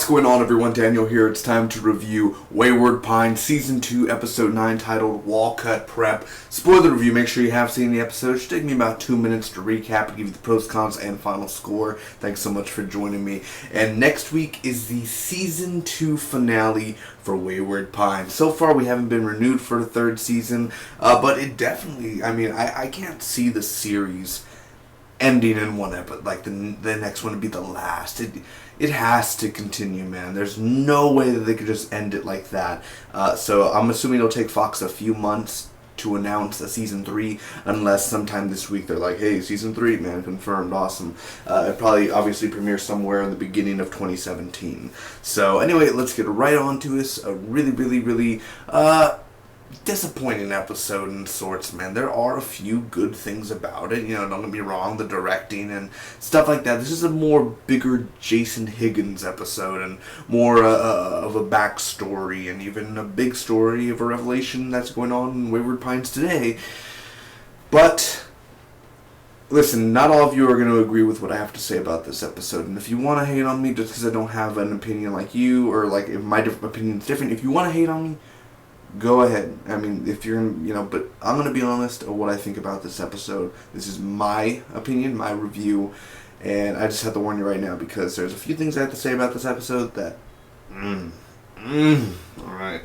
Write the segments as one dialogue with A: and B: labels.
A: going on, everyone? Daniel here. It's time to review Wayward Pines Season 2, Episode 9, titled Walcott Prep. Spoiler review. Make sure you have seen the episode. It should take me about 2 minutes to recap and give you the pros, cons, and final score. Thanks so much for joining me. And next week is the Season 2 finale for Wayward Pines. So far, we haven't been renewed for the third season, but it definitely, I can't see the series ending in one episode, like the next one to be the last. It has to continue, man. There's no way that they could just end it like that. So I'm assuming it'll take Fox a few months to announce a season 3, unless sometime this week they're like, hey, season 3, man, confirmed, awesome. It probably obviously premieres somewhere in the beginning of 2017. So anyway, let's get right on to this. A really disappointing episode in sorts, man. There are a few good things about it, don't get me wrong, the directing and stuff like that. This is a more bigger Jason Higgins episode and more of a backstory and even a big story of a revelation that's going on in Wayward Pines today. But listen, not all of you are going to agree with what I have to say about this episode, and if you want to hate on me just because I don't have an opinion like you, or like if my opinion is different, if you want to hate on me, go ahead. If you're, but I'm going to be honest of what I think about this episode. This is my opinion, my review, and I just have to warn you right now because there's a few things I have to say about this episode that, Alright,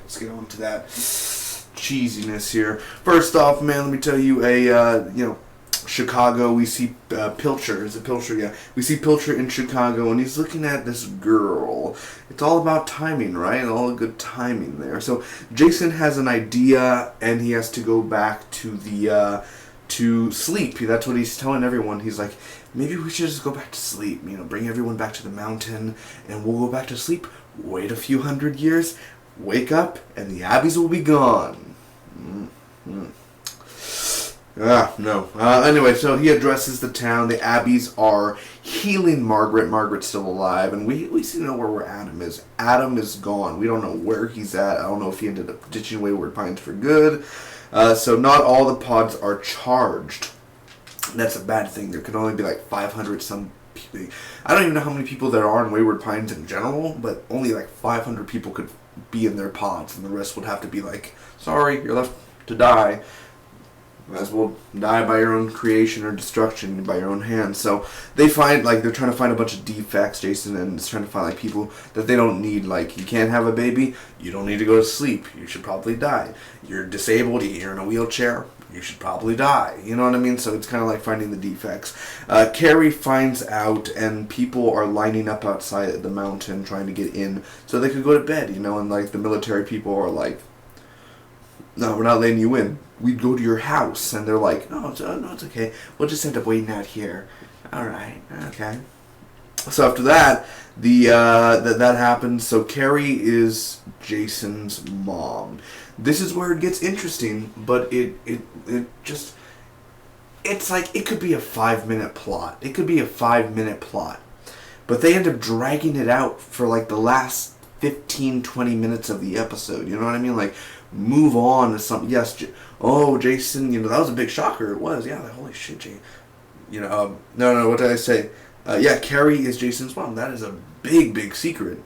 A: let's get on to that cheesiness here. First off, man, let me tell you, Chicago, we see Pilcher. Is it Pilcher? Yeah. We see Pilcher in Chicago, and he's looking at this girl. It's all about timing, right? All good timing there. So Jason has an idea, and he has to go back to sleep. That's what he's telling everyone. He's like, maybe we should just go back to sleep. Bring everyone back to the mountain, and we'll go back to sleep. Wait a few hundred years, wake up, and the Abbeys will be gone. No. Anyway, so he addresses the town. The Abbeys are healing Margaret. Margaret's still alive, and we see know where Adam is. Adam is gone. We don't know where he's at. I don't know if he ended up ditching Wayward Pines for good. So not all the pods are charged. That's a bad thing. There could only be like 500 some people. I don't even know how many people there are in Wayward Pines in general, but only like 500 people could be in their pods, and the rest would have to be like, sorry, you're left to die. Might as well die by your own creation or destruction by your own hands. So they find, they're trying to find a bunch of defects, Jason, and is trying to find, people that they don't need. You can't have a baby, you don't need to go to sleep, you should probably die. You're disabled, you're in a wheelchair, you should probably die. You know what I mean? So it's kind of like finding the defects. Carrie finds out, and people are lining up outside the mountain trying to get in so they could go to bed, and the military people are like, no, we're not letting you in. We'd go to your house. And they're like, no, it's okay. We'll just end up waiting out here. All right, okay. So after that, that happens. So Carrie is Jason's mom. This is where it gets interesting, but it could be a 5-minute plot. It could be a 5-minute plot. But they end up dragging it out for the last 15-20 minutes of the episode. You know what I mean? Move on to something. Yes, Jason, that was a big shocker. It was, yeah, holy shit, Jay. No, what did I say? Carrie is Jason's mom. That is a big secret.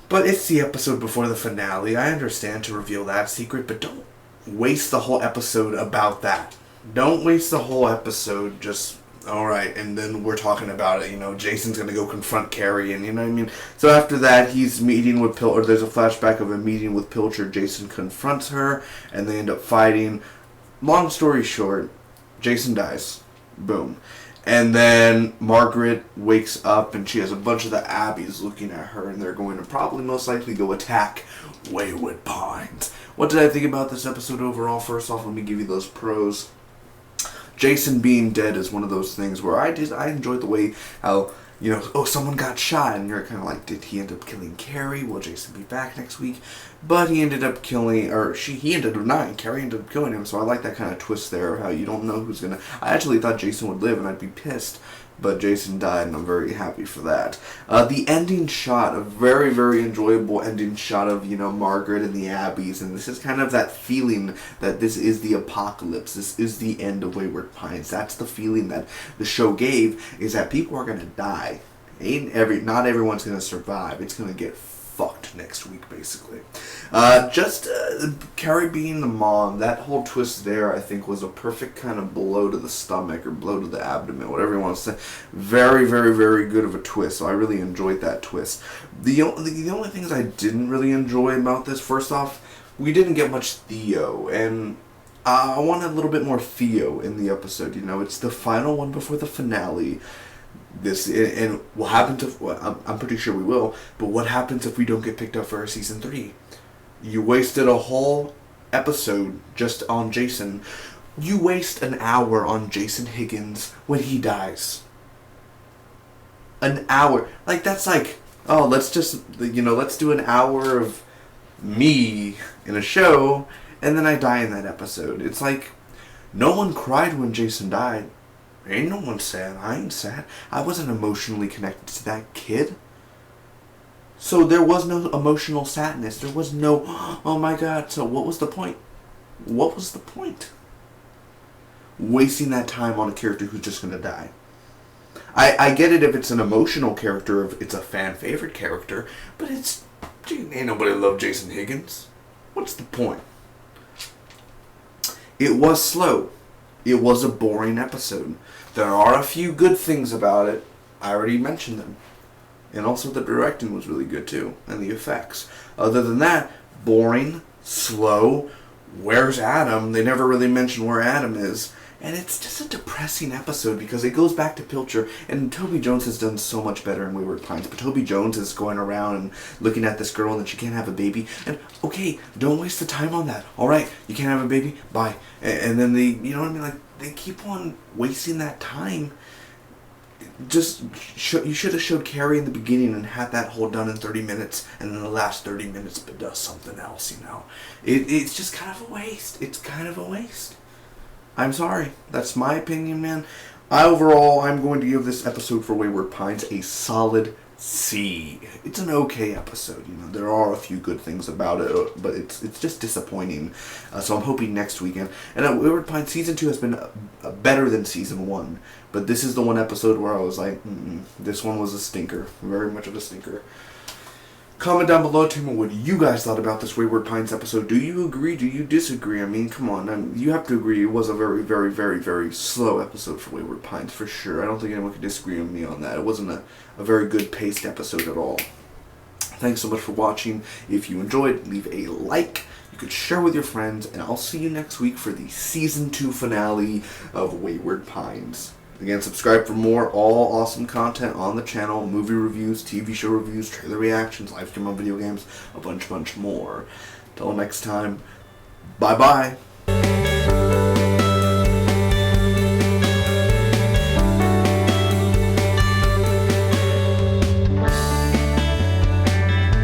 A: But it's the episode before the finale. I understand to reveal that secret, but don't waste the whole episode about that. Don't waste the whole episode just, alright, and then we're talking about it, Jason's gonna go confront Carrie, and you know what I mean? So after that, he's meeting with Pilcher, there's a flashback of a meeting with Pilcher. Jason confronts her, and they end up fighting. Long story short, Jason dies. Boom. And then Margaret wakes up, and she has a bunch of the Abbeys looking at her, and they're going to probably most likely go attack Wayward Pines. What did I think about this episode overall? First off, let me give you those pros. Jason being dead is one of those things where I enjoyed the way how, someone got shot, and you're kind of like, did he end up killing Carrie? Will Jason be back next week? But he ended up killing, he ended up dying. Carrie ended up killing him, so I like that kind of twist there, how you don't know who's gonna. I actually thought Jason would live, and I'd be pissed, but Jason died, and I'm very happy for that. The ending shot, a very, very enjoyable ending shot of, Margaret and the Abbeys, and this is kind of that feeling that this is the apocalypse, this is the end of Wayward Pines. That's the feeling that the show gave, is that people are gonna die. Not everyone's gonna survive. It's gonna get fucked next week, basically. Carrie being the mom, that whole twist there, I think, was a perfect kind of blow to the stomach or blow to the abdomen, whatever you want to say. Very, very, very good of a twist. So I really enjoyed that twist. The only things I didn't really enjoy about this, first off, we didn't get much Theo, and I wanted a little bit more Theo in the episode. You know, it's the final one before the finale. And what happens if, well, I'm pretty sure we will, but what happens if we don't get picked up for season 3? You wasted a whole episode just on Jason. You waste an hour on Jason Higgins when he dies. An hour. Like, that's like, oh, let's do an hour of me in a show, and then I die in that episode. It's like, no one cried when Jason died. Ain't no one sad. I ain't sad. I wasn't emotionally connected to that kid. So there was no emotional sadness. There was no, oh my god. So what was the point? What was the point? Wasting that time on a character who's just going to die. I get it if it's an emotional character, if it's a fan favorite character, but ain't nobody love Jason Higgins. What's the point? It was slow. It was a boring episode. There are a few good things about it. I already mentioned them. And also the directing was really good too. And the effects. Other than that, boring, slow. Where's Adam? They never really mention where Adam is. And it's just a depressing episode because it goes back to Pilcher. And Toby Jones has done so much better in Wayward Pines. But Toby Jones is going around and looking at this girl and she can't have a baby. And okay, don't waste the time on that. Alright, you can't have a baby? Bye. And then you know what I mean? Like, they keep on wasting that time. You should have showed Carrie in the beginning and had that whole done in 30 minutes, and then the last 30 minutes but does something else, you know. It's just kind of a waste. It's kind of a waste. I'm sorry. That's my opinion, man. Overall, I'm going to give this episode for Wayward Pines a solid C. It's an okay episode, you know. There are a few good things about it, but it's just disappointing. So I'm hoping next weekend. And Wayward Pines Season 2 has been better than Season 1. But this is the one episode where I was like, this one was a stinker. Very much of a stinker. Comment down below, tell me what you guys thought about this Wayward Pines episode. Do you agree? Do you disagree? I mean, come on. You have to agree it was a very, very, very, very slow episode for Wayward Pines, for sure. I don't think anyone could disagree with me on that. It wasn't a very good paced episode at all. Thanks so much for watching. If you enjoyed, leave a like. You could share with your friends. And I'll see you next week for the Season 2 finale of Wayward Pines. Again, subscribe for more all awesome content on the channel. Movie reviews, TV show reviews, trailer reactions, live stream on video games, a bunch more. Till next time, bye-bye.